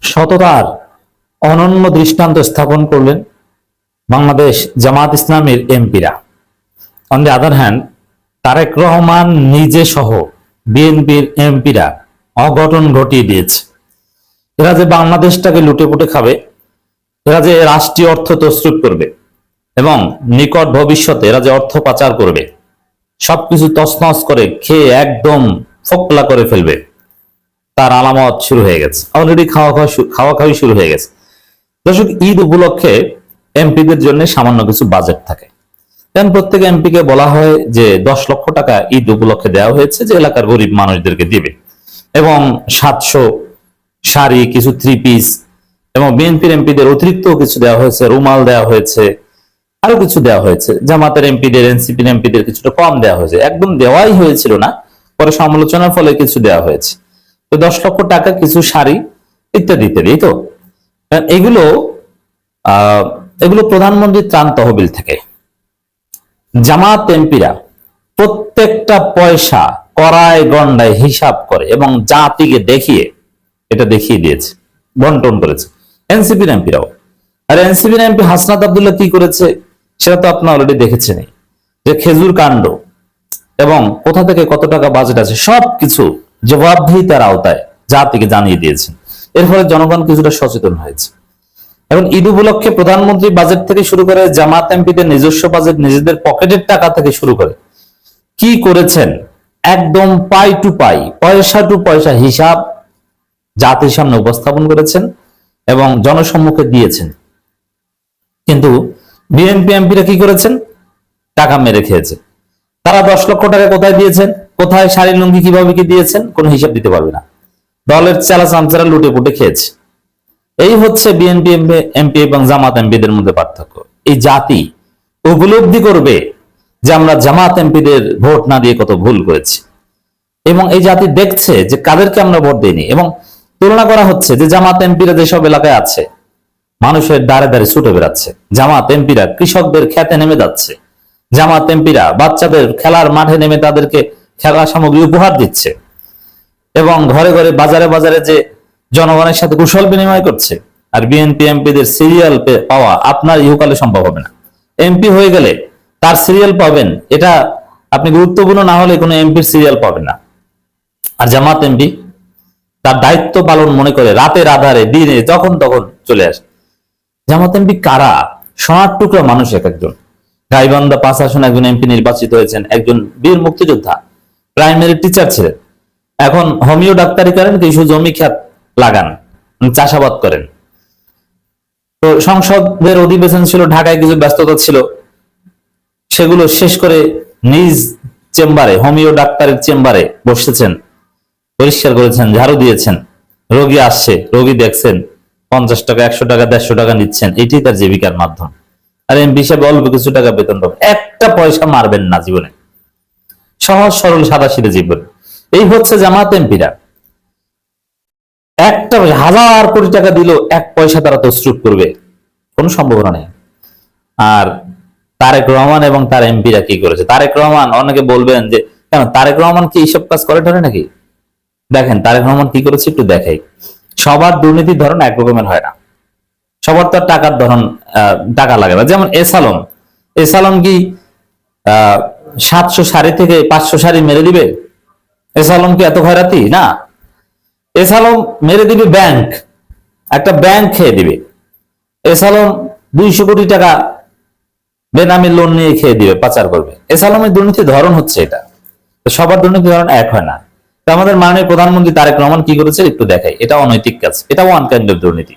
সততার অনন্য দৃষ্টান্ত স্থাপন করলেন বাংলাদেশ জামাত ইসলামের এমপিরা। On the other hand, Tarique Rahman নিজে সহ বিএনপির এমপিরা অঘটন ঘটিয়ে দিয়েছে। এরা যে বাংলাদেশটাকে লুটে পুটে খাবে, এরা যে রাষ্ট্রীয় অর্থ তছরুপ করবে এবং নিকট ভবিষ্যতে এরা যে অর্থ পাচার করবে, সবকিছু তছনছ করে খেয়ে একদম ফোকলা করে ফেলবে, তার আলামত শুরু হয়ে গেছে। অলরেডি খাওয়া খাওয়ি শুরু হয়ে গেছে। দর্শক, ঈদ উপলক্ষে এমপিদের জন্য সামান্য কিছু বাজেট থাকে। কারণ প্রত্যেক এমপিকে বলা হয় যে 10 লক্ষ টাকা ঈদ উপলক্ষে দেওয়া হয়েছে, যে এলাকার গরিব মানুষদেরকে দিবে, এবং 700 শাড়ি, কিছু 3 পিস, এবং বিএনপির এমপিদের অতিরিক্ত কিছু দেওয়া হয়েছে, রুমাল দেওয়া হয়েছে, আরো কিছু দেওয়া হয়েছে। জামাতের এমপিদের, এনসিপির এমপিদের কিছুটা কম দেওয়া হয়েছে, একদম দেওয়াই হয়েছিল না, পরে সমালোচনার ফলে কিছু দেওয়া হয়েছে। তো 10 লক্ষ টাকা, কিছু শাড়ি ইত্যাদি ইত্যাদি। তো এগুলো এগুলো প্রধানমন্ত্রীর ত্রাণ তহবিল থেকে। জামাত এমপিরা প্রত্যেকটা পয়সা কড়ায় গন্ডায় হিসাব করে এবং জাতিকে দেখিয়ে এটা দেখিয়ে দিয়েছে, বন্টন করেছে। এনসিপির এমপিরাও। আর এনসিপির এমপি হাসনাত আব্দুল্লাহ কি করেছে সেটা তো আপনারা অলরেডি দেখেছেনই, যে খেজুর কাণ্ড এবং কোথা থেকে কত টাকা বাজেট আছে সবকিছু জবাবদিহিতার আওতায় জাতিকে জানিয়ে দিয়েছেন। এর ফলে জনগণ কিছুটা সচেতন হয়েছে। এখন ঈদ উপলক্ষে প্রধানমন্ত্রী বাজেট থেকে শুরু করে জামাত এমপিদের নিজস্ব বাজেট, নিজেদের পকেটের টাকা থেকে শুরু করে কি করেছেন, একদম পাই টু পাই, পয়সা টু পয়সা হিসাব জাতির সামনে উপস্থাপন করেছেন এবং জনসম্মুখে দিয়েছেন। কিন্তু বিএনপি এমপিরা কি করেছেন? টাকা মেরে খেয়েছে। তারা 10 লক্ষ টাকা কোথায় দিয়েছেন, কোথায় শাড়ি লুঙ্গি কিভাবে কি দিয়েছেন, কোনো হিসাব দিতে পারবে না। দলের চালা চামচারা লুটে পুটে খেয়েছে। এই হচ্ছে বিএনপি এমপি এবং জামাত এমপিদের মধ্যে পার্থক্য। এই জাতি উপলব্ধি করবে যে আমরা জামাত এমপিদের ভোট না দিয়ে কত ভুল করেছি, এবং এই জাতি দেখছে যে কাদেরকে আমরা ভোট দিইনি। এবং তুলনা করা হচ্ছে যে জামাত এমপিরা যেসব এলাকায় আছে, মানুষের দ্বারে দ্বারে ছুটে বেড়াচ্ছে, জামাত এমপিরা কৃষকদের খেতে নেমে যাচ্ছে, জামাত এমপিরা বাচ্চাদের খেলার মাঠে নেমে তাদেরকে খেলা সামগ্রী উপহার দিচ্ছে, এবং ঘরে ঘরে বাজারে বাজারে যে জনগণের সাথে কুশল বিনিময় করছে। আর বিএনপি এমপিদের সিরিয়াল পাওয়া আপনার ইহকালে সম্ভব হবে না। এমপি হয়ে গেলে তার সিরিয়াল পাবেন, এটা আপনি গুরুত্বপূর্ণ না হলে কোনো এমপির সিরিয়াল পাবেন না। আর জামাত এমপি তার দায়িত্ব পালন মনে করে রাতের আধারে দিনে যখন তখন চলে আসে। জামাত এমপি কারা? সোনার টুকরা মানুষ এক একজন। গাইবান্ধা 5 আসনে একজন এমপি নির্বাচিত হয়েছেন, একজন বীর মুক্তিযোদ্ধা, প্রাইমারি টিচার ছিলেন, এখন হোমিও ডাক্তারি করেন, কিছু জমি খ্যাত লাগান, চাষাবাদ করেন। তো সংসদের অধিবেশন ছিল, ঢাকায় কিছু ব্যস্ততা ছিল, সেগুলো শেষ করে নিজ চেম্বারে, হোমিও ডাক্তারের চেম্বারে বসেছেন, পরিষ্কার করেছেন, ঝাড়ু দিয়েছেন, রোগী আসছে, রোগী দেখছেন, 50 টাকা, 100 টাকা, 150 টাকা নিচ্ছেন, এটি তার জীবিকার মাধ্যম। আর এমপি হিসেবে অল্প কিছু টাকা বেতন পাবেন, একটা পয়সা মারবেন না জীবনে, সহজ সরল সাদাসিধে জীবন। এই হচ্ছে জামাত এমপিরা। একটা 1000 কোটি টাকা দিল, 1 পয়সা তারা তছরুপ করবে, কোনো সম্ভাবনা নেই। আর তারেক রহমান এবং তার এমপিরা কি করেছে? তারেক রহমান, অনেকে বলবেন যে কেন তারেক রহমান কি এইসব কাজ করে ধরে নাকি? দেখেন তারেক রহমান কি করেছে একটু দেখাই। সবার দুর্নীতির ধরন এক রকমের হয় না, সবার তো টাকার ধরন টাকা লাগে না। যেমন এসালম কি 700 শাড়ি থেকে 500 শাড়ি মেরে দিবে? এসালম কি এত খয়রাতি না? এসালম মেরে দিবে ব্যাংক, একটা ব্যাংক খেয়ে দিবে। এসালম 200 কোটি টাকা বেনামি লোন নিয়ে খেয়ে দিবে, পাচার করবে। এসালমের দুর্নীতির ধরন হচ্ছে এটা। সবার দুর্নীতির ধরন এক হয় না। তো আমাদের মাননীয় প্রধানমন্ত্রী তারেক রহমান কি করেছে একটু দেখাই। এটা অনৈতিক কাজ, এটা ওয়ান কাইন্ড অফ দুর্নীতি।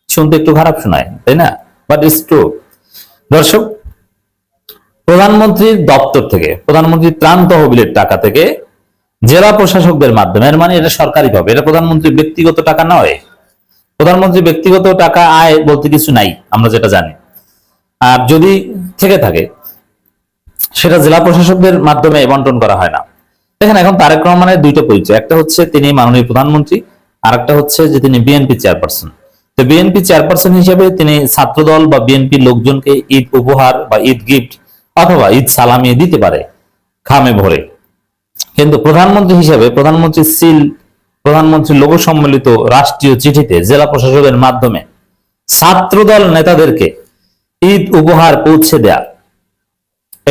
শুনতে একটু খারাপ শোনায়, তাই না? But it's true. দর্শক, প্রধানমন্ত্রীর দপ্তর থেকে, প্রধানমন্ত্রীর ত্রাণ তহবিলের টাকা থেকে জেলা প্রশাসকদের মাধ্যমে, এর মানে এটা সরকারি ভাবে, এটা প্রধানমন্ত্রীর ব্যক্তিগত টাকা নয়। প্রধানমন্ত্রী ব্যক্তিগত টাকা আয় বলতে কিছু নাই, আমরা যেটা জানি। আর যদি থেকে থাকে সেটা জেলা প্রশাসকদের মাধ্যমে বন্টন করা হয় না। দেখেন এখন তারেক রহমানের 2টা পরিচয়, একটা হচ্ছে তিনি মাননীয় প্রধানমন্ত্রী, আর একটা হচ্ছে যে তিনি বিএনপি চেয়ারপারসন। তো বিএনপি চেয়ারপারসন হিসেবে তিনি ছাত্রদল বা বিএনপি লোকজনকে ঈদ উপহার বা ঈদ গিফট অথবা ঈদ সালামি দিতে পারে খামে ভরে, কিন্তু প্রধানমন্ত্রী হিসেবে প্রধানমন্ত্রীর সিল প্রধানমন্ত্রীর লোগো সম্মিলিত রাষ্ট্রীয় চিঠিতে জেলা প্রশাসকের মাধ্যমে ছাত্রদল নেতাদেরকে ঈদ উপহার পৌঁছে দেয়া,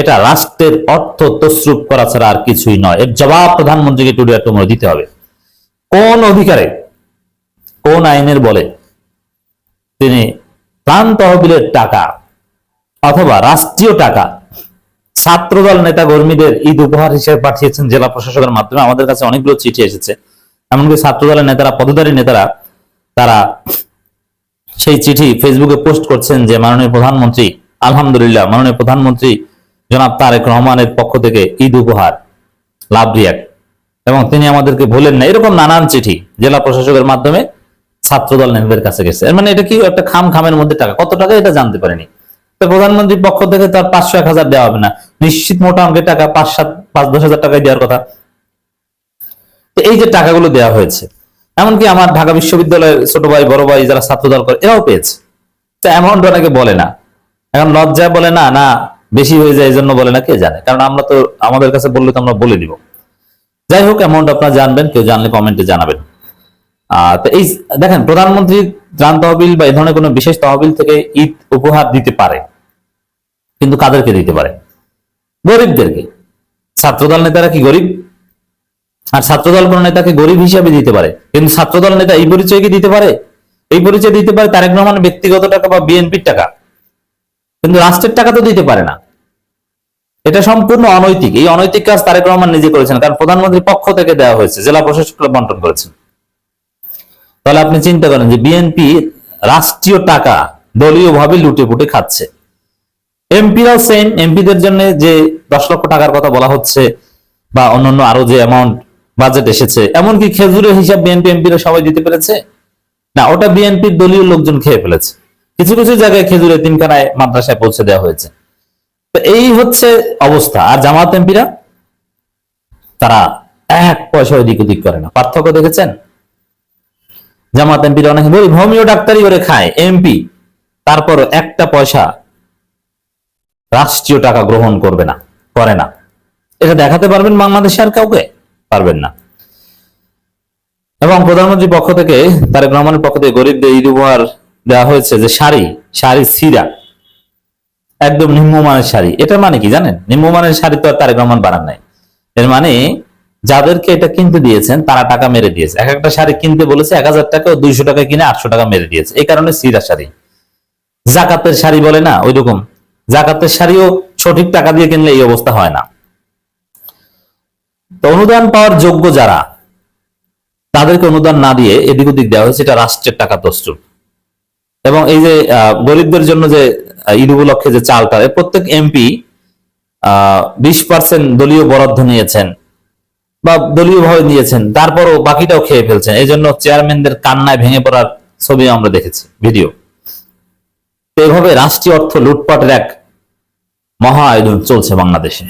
এটা রাষ্ট্রের অর্থ তছরূপ করা ছাড়া আর কিছুই নয়। এর জবাব প্রধানমন্ত্রীকে টুডে দিতে হবে। কোন অধিকারে, কোন আইনের বলে তিনি ত্রাণ তহবিলের টাকা অথবা রাষ্ট্রীয় টাকা ছাত্রদল নেতা কর্মীদের ঈদ উপহার হিসেবে পাঠিয়েছেন জেলা প্রশাসকের মাধ্যমে? আমাদের কাছে অনেকগুলো চিঠি এসেছে, এমনকি ছাত্রদলের নেতারা, পদধারী নেতারা, তারা সেই চিঠি ফেসবুকে পোস্ট করছেন যে মাননীয় প্রধানমন্ত্রী, আলহামদুলিল্লাহ, মাননীয় প্রধানমন্ত্রী জনাব তারেক রহমানের পক্ষ থেকে ঈদ উপহার, লাভ রিয়াক্ট, এবং তিনি আমাদেরকে ভুলেন না, এরকম নানান চিঠি জেলা প্রশাসকের মাধ্যমে ছাত্রদল নেতাদের কাছে গেছে। মানে এটা কি একটা খামের মধ্যে টাকা, কত টাকা এটা জানতে পারেনি। তো প্রধানমন্ত্রীর পক্ষ থেকে তার 500-1000 দেওয়া হবে না, নিশ্চিত মোটা অঙ্কের টাকা, 5-10 হাজার টাকায় দেওয়ার কথা। তো এই যে টাকাগুলো দেওয়া হয়েছে, এমনকি আমার ঢাকা বিশ্ববিদ্যালয়ের ছোট ভাই, বড় ভাই যারা ছাত্রদল করে, এরাও পেয়েছে। তো অ্যামাউন্ট অনেকে বলে না, এখন লজ্জায় বলে না, না বেশি হয়ে যায় এই জন্য বলে না, কে জানে, কারণ আমরা তো, আমাদের কাছে বললে তো আমরা বলে দিব। যাই হোক, অ্যামাউন্ট আপনারা জানবেন, কেউ জানলে কমেন্টে জানাবেন। তো এই দেখেন, প্রধানমন্ত্রী ত্রাণ তহবিল বা এই ধরনের কোনো বিশেষ তহবিল থেকে ঈদ উপহার দিতে পারে, কিন্তু কাদেরকে দিতে পারে? গরিবদেরকে। ছাত্রদল নেতারা কি গরিব? আর ছাত্রদল কোন নেতাকে গরিব হিসাবে দিতে পারে, কিন্তু ছাত্রদল নেতা এই পরিচয় কি দিতে পারে? এই পরিচয় দিতে পারে তারেক রহমানের ব্যক্তিগত টাকা বা বিএনপির টাকা, কিন্তু রাষ্ট্রের টাকা তো দিতে পারে না। এটা সম্পূর্ণ অনৈতিক। এই অনৈতিক কাজ তারেক রহমান নিজে করেছেন, কারণ প্রধানমন্ত্রীর পক্ষ থেকে দেওয়া হয়েছে, জেলা প্রশাসকরা বন্টন করেছেন। তাহলে আপনি চিন্তা করেন যে বিএনপি রাষ্ট্রীয় টাকা দলীয়ভাবে লুটে পুটে খাচ্ছে। এমপিরাও সেম, এমপিদের জন্য যে 10 লক্ষ টাকার কথা বলা হচ্ছে বা অন্যান্য আরো যে অ্যামাউন্ট বাজেট এসেছে, এমনকি খেজুরের হিসাব বিএনপি এমপিরা সবাই দিতে পেরেছে না, ওটা বিএনপির দলীয় লোকজন খেয়ে ফেলেছে। কিছু কিছু জায়গায় খেজুরের 3খানায় মাদ্রাসায় পৌঁছে দেওয়া হয়েছে। তো এই হচ্ছে অবস্থা। আর জামাত এমপিরা, তারা 1 পয়সা ওদিক ওদিক করে না। পার্থক্য দেখেছেন? জামাত এমপিরা অনেক গরিব, হোমিও ডাক্তারি করে খায় এমপি, তারপর 1টা পয়সা রাষ্ট্রীয় টাকা গ্রহণ করবে না, করে না। এটা দেখাতে পারবেন বাংলাদেশে আর কাউকে? পারবেন না। এবং প্রধানমন্ত্রীর পক্ষ থেকে, তারেক রহমানের পক্ষ থেকে গরিবদের ঈদ উপহার দেওয়া হয়েছে যে শাড়ি ছিঁড়া, একদম নিম্নমানের শাড়ি। এটা মানে কি জানেন? নিম্নমানের শাড়ি তো আর তারেক রহমান বানান নাই। এর মানে যাদেরকে এটা কিনতে দিয়েছেন তারা টাকা মেরে দিয়েছে। এক একটা শাড়ি কিনতে বলেছে 1000 টাকা, 200 টাকা কিনে 800 টাকা মেরে দিয়েছে। এই কারণে ছিঁড়া শাড়ি। জাকাতের শাড়ি বলে না, ওই রকম জাকাতের শাড়িও সঠিক টাকা দিয়ে কিনলে এই অবস্থা হয় না। তো অনুদান পাওয়ার যোগ্য যারা, তাদেরকে অনুদান না দিয়ে এদিক ওদিক দেওয়া হয়েছে, এটা রাষ্ট্রের টাকা তছরূপ। এবং এই যে গরিবদের জন্য যে ঈদ উপলক্ষে যে চালটা, প্রত্যেক এমপি 20% দলীয় বরাদ্দ নিয়েছেন বা দলীয় ভাবে নিয়েছেন, তারপরও বাকিটাও খেয়ে ফেলছেন। এই জন্য চেয়ারম্যানদের কান্নায় ভেঙে পড়ার ছবি আমরা দেখেছি, ভিডিও। এভাবে রাষ্ট্রীয় অর্থ লুটপাটের এক মহা আয়োজন চলছে বাংলাদেশে।